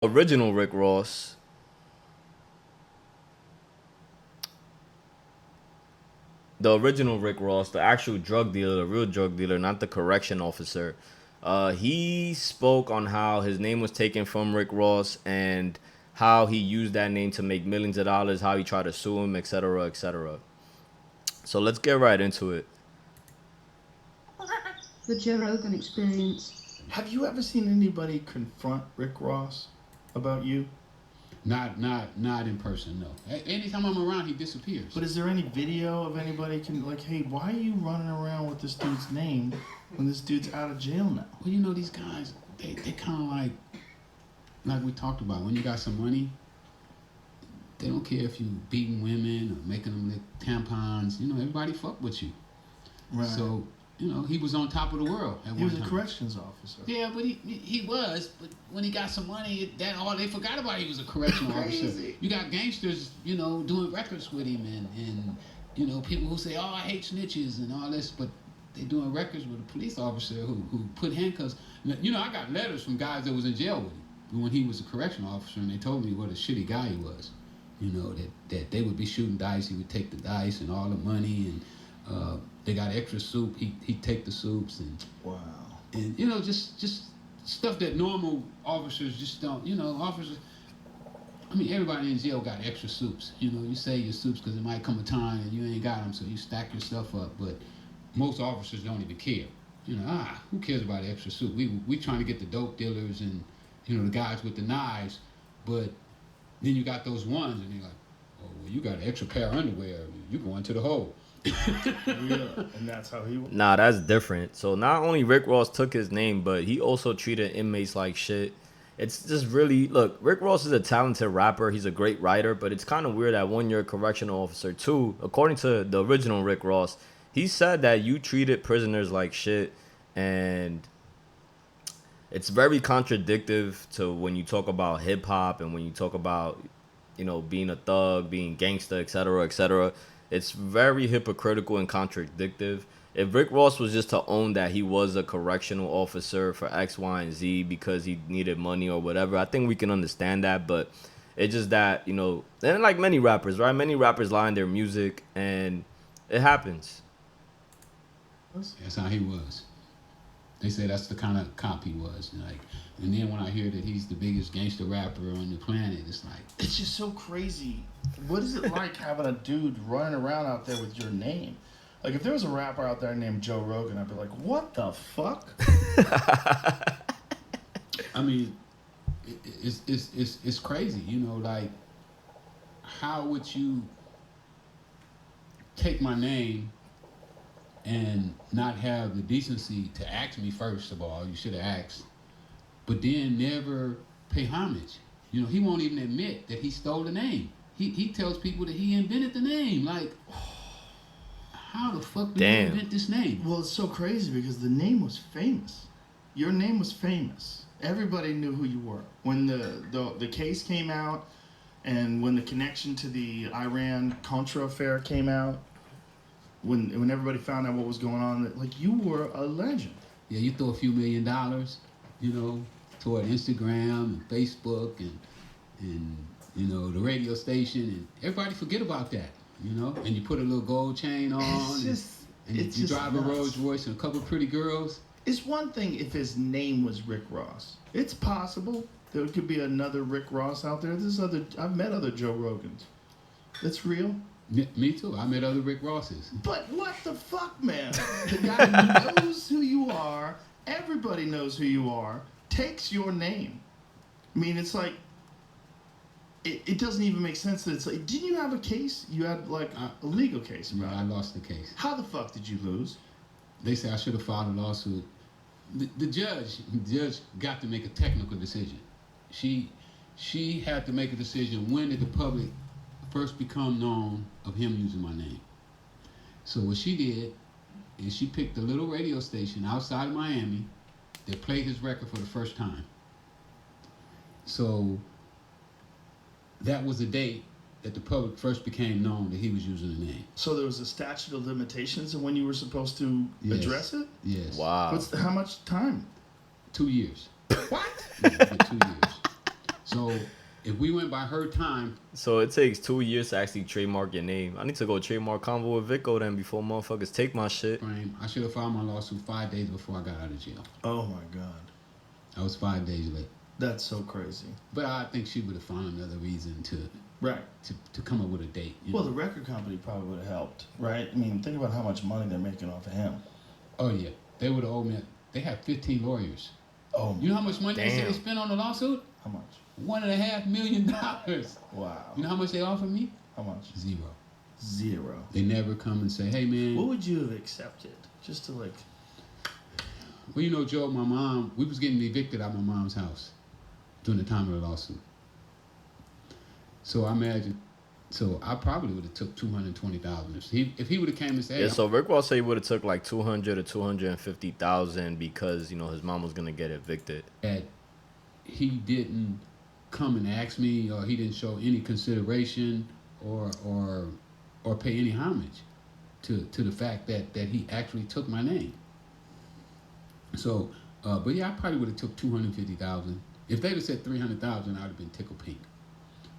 Original Rick Ross, the actual drug dealer, the real drug dealer, not the correction officer, he spoke on how his name was taken from Rick Ross and how he used that name to make millions of dollars, how he tried to sue him, etc., etc. So let's get right into it. The Joe Rogan Experience. Have you ever seen anybody confront Rick Ross about you? Not in person. No. Anytime I'm around, he disappears. But is there any video of anybody can like, hey, why are you running around with this dude's name when this dude's out of jail now? Well, you know these guys. They kind of like we talked about. When you got some money, they don't care if you beating women or making them lick tampons. You know, everybody fuck with you. Right. So he was on top of the world at He one was a time. corrections officer. Yeah, but he was. But when he got some money, that all they forgot about he was a correctional officer. Crazy. You got gangsters, doing records with him, and people who say, "Oh, I hate snitches" and all this, but they doing records with a police officer who put handcuffs. I got letters from guys that was in jail with him when he was a correctional officer, and they told me what a shitty guy he was. That they would be shooting dice, he would take the dice and all the money, and they got extra soup. He'd take the soups Wow. and just stuff that normal officers just don't. Officers. I mean, everybody in jail got extra soups. You save your soups because it might come a time and you ain't got them, so you stack your stuff up. But most officers don't even care. Who cares about extra soup? We trying to get the dope dealers and the guys with the knives, but then you got those ones and you're like, oh, well, you got an extra pair of underwear. You going to the hole. Yeah, and that's how he was. Nah, that's different. So not only Rick Ross took his name, but he also treated inmates like shit. It's just really look. Rick Ross is a talented rapper. He's a great writer, but it's kind of weird that one, you're a correctional officer. Two, according to the original Rick Ross, he said that you treated prisoners like shit, and it's very contradictive to when you talk about hip hop and when you talk about being a thug, being gangster, etc., etc. It's very hypocritical and contradictive. If Rick Ross was just to own that he was a correctional officer for X, Y, and Z because he needed money or whatever, I think we can understand that. But it's just that, and like many rappers, right? Many rappers lie in their music, and it happens. That's how he was. They say that's the kind of cop he was. And then when I hear that he's the biggest gangster rapper on the planet, it's like, It's just so crazy. What is it like having a dude running around out there with your name? Like, if there was a rapper out there named Joe Rogan, I'd be like, what the fuck? I mean, it's crazy. Like, how would you take my name and not have the decency to ask me first of all? You should have asked, but then never pay homage. He won't even admit that he stole the name. He tells people that he invented the name. Like, how the fuck did you invent this name? Well, it's so crazy because the name was famous. Your name was famous. Everybody knew who you were. When the case came out and when the connection to the Iran-Contra affair came out, when everybody found out what was going on, like, you were a legend. Yeah, you throw a few $1 million, toward Instagram and Facebook and the radio station, and everybody forget about that, and you put a little gold chain on, you drive a Rolls Royce and a couple of pretty girls. It's one thing if his name was Rick Ross. It's possible there could be another Rick Ross out there. I've met other Joe Rogans. That's real. Me too. I met other Rick Rosses. But what the fuck, man? The guy who knows who you are, everybody knows who you are, takes your name. I mean, it's like, it doesn't even make sense that it's like, didn't you have a case? You had like a legal case about I lost the case. How the fuck did you lose? They say I should have filed a lawsuit. The judge got to make a technical decision. She had to make a decision, when did the public first become known of him using my name. So what she did is she picked a little radio station outside of Miami that played his record for the first time. So that was the date that the public first became known that he was using the name. So there was a statute of limitations of when you were supposed to address it? Yes. Wow. How much time? 2 years. What? Yeah, 2 years. So if we went by her time So it takes 2 years to actually trademark your name. I need to go trademark Convo with Vico then before motherfuckers take my shit. frame, I should have filed my lawsuit 5 days before I got out of jail. Oh my God, I was 5 days late. that's so crazy. But I think she would have found another reason Right. to come up with a date. Well, the record company probably would have helped, right? I mean, think about how much money they're making off of him. Oh yeah, they would have owed me. They have 15 lawyers. Oh, You know how much money they said Damn. they spent on the lawsuit? how much? $1.5 million. Wow. You know how much they offered me? How much? 0. Zero. They never come and say, "Hey man, What would you have accepted? Just to like, well, you know, Joe, my mom, we was getting evicted out of my mom's house during the time of the lawsuit. So I probably would have took $220,000 if he would have came and said, Yeah, so Rick Ross said he would have took like 200 or 250,000 because his mom was gonna get evicted. that he didn't come and ask me, or he didn't show any consideration or pay any homage to the fact that he actually took my name. So, but yeah, I probably would have took 250,000. If they'd have said 300,000, I'd have been tickled pink,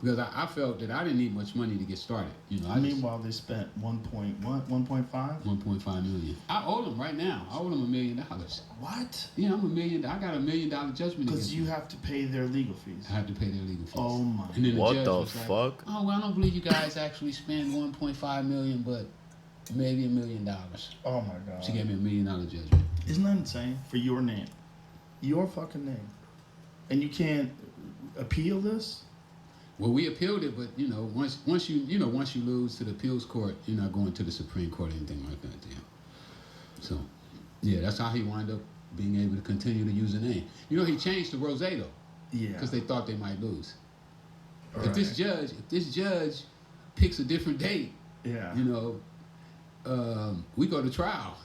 because I felt that I didn't need much money to get started. meanwhile, they spent 1.5? 1.5 million. I owe them right now. I owe them $1 million. What? Yeah, I'm $1 million. I got $1 million judgment Because against you me. have to pay their legal fees. I have to pay their legal fees. Oh my. And then What judge the was like, fuck? "Oh, well, I don't believe you guys actually spend 1.5 million, but maybe $1 million." Oh my God. She gave me $1 million judgment. Isn't that insane? For your name, your fucking name, and you can't appeal this? Well, we appealed it, but once you lose to the appeals court, you're not going to the Supreme Court or anything like that. Yeah. So, yeah, that's how he wound up being able to continue to use the name. He changed to Rose though, Yeah. because they thought they might lose. Right. If this judge picks a different date, Yeah. we go to trial,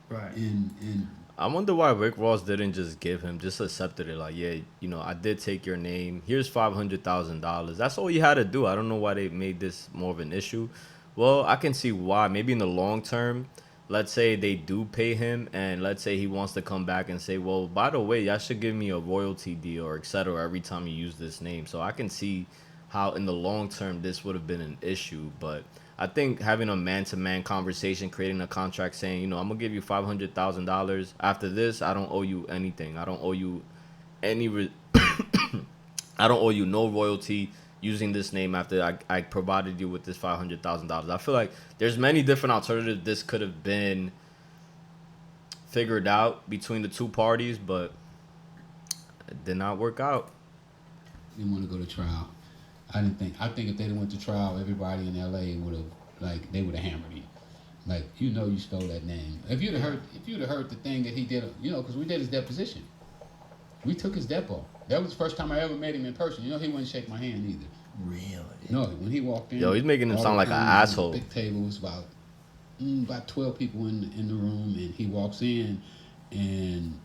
Right. and I wonder why Rick Ross didn't just accepted it. Like, yeah, I did take your name. Here's $500,000. That's all you had to do. I don't know why they made this more of an issue. Well, I can see why. Maybe in the long term, let's say they do pay him, and let's say he wants to come back and say, well, by the way, y'all should give me a royalty deal or etc. every time you use this name. So I can see how in the long term this would have been an issue. But I think having a man-to-man conversation, creating a contract saying, I'm going to give you $500,000. After this, I don't owe you anything. I don't owe you I don't owe you no royalty using this name after I provided you with this $500,000. I feel like there's many different alternatives this could have been figured out between the two parties, but it did not work out. didn't want to go to trial. I think if they went to trial, everybody in LA would have they would have hammered him. Like, you stole that name. If you'd have heard the thing that he did, because we did his deposition. We took his depo. That was the first time I ever met him in person. He wouldn't shake my hand either. Really? No, when he walked in. Yo, he's making him all sound the like an cameras, asshole. Big tables, about 12 people in the room, and he walks in, and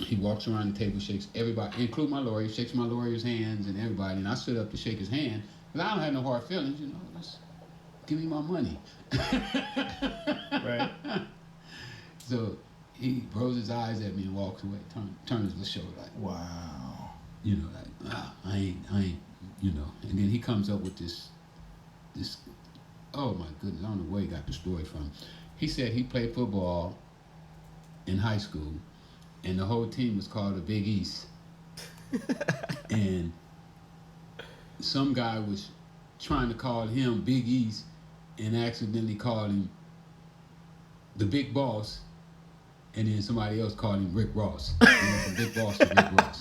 he walks around the table, shakes everybody, including my lawyer, shakes my lawyer's hands and everybody, and I stood up to shake his hand, but I don't have no hard feelings, just give me my money. Right. So he rolls his eyes at me and walks away, turns his shoulder like, Wow. I ain't, and then he comes up with this, oh my goodness, I don't know where he got the story from. He said he played football in high school, and the whole team was called the Big East. And some guy was trying to call him Big East and accidentally called him the Big Boss, and then somebody else called him Rick Ross. From Big Boss to Rick Ross.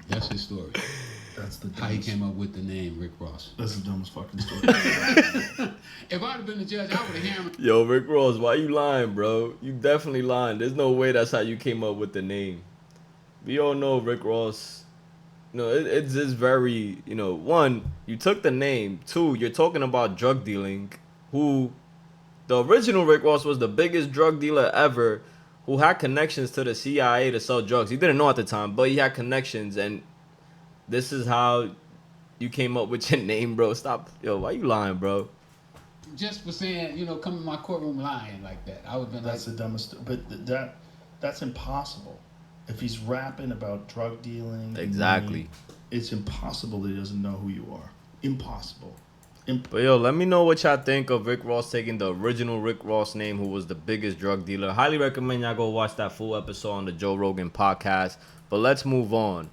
That's his story. That's the How he dumbest. came up with the name Rick Ross. That's the dumbest fucking story. If I'd have been the judge, I would have hammered. Yo, Rick Ross, why you lying, bro? You definitely lying. There's no way that's how you came up with the name. We all know Rick Ross. It's just very, one, you took the name. Two, you're talking about drug dealing. The original Rick Ross was the biggest drug dealer ever, who had connections to the CIA to sell drugs. He didn't know at the time, but he had connections, and this is how you came up with your name, bro. Stop. Yo, why you lying, bro? Just for saying, come in my courtroom lying like that. I would have been That's like, the dumbest. But that's impossible. If he's rapping about drug dealing, and Exactly. money, it's impossible that he doesn't know who you are. Impossible. But yo, let me know what y'all think of Rick Ross taking the original Rick Ross name, who was the biggest drug dealer. Highly recommend y'all go watch that full episode on the Joe Rogan podcast. But let's move on.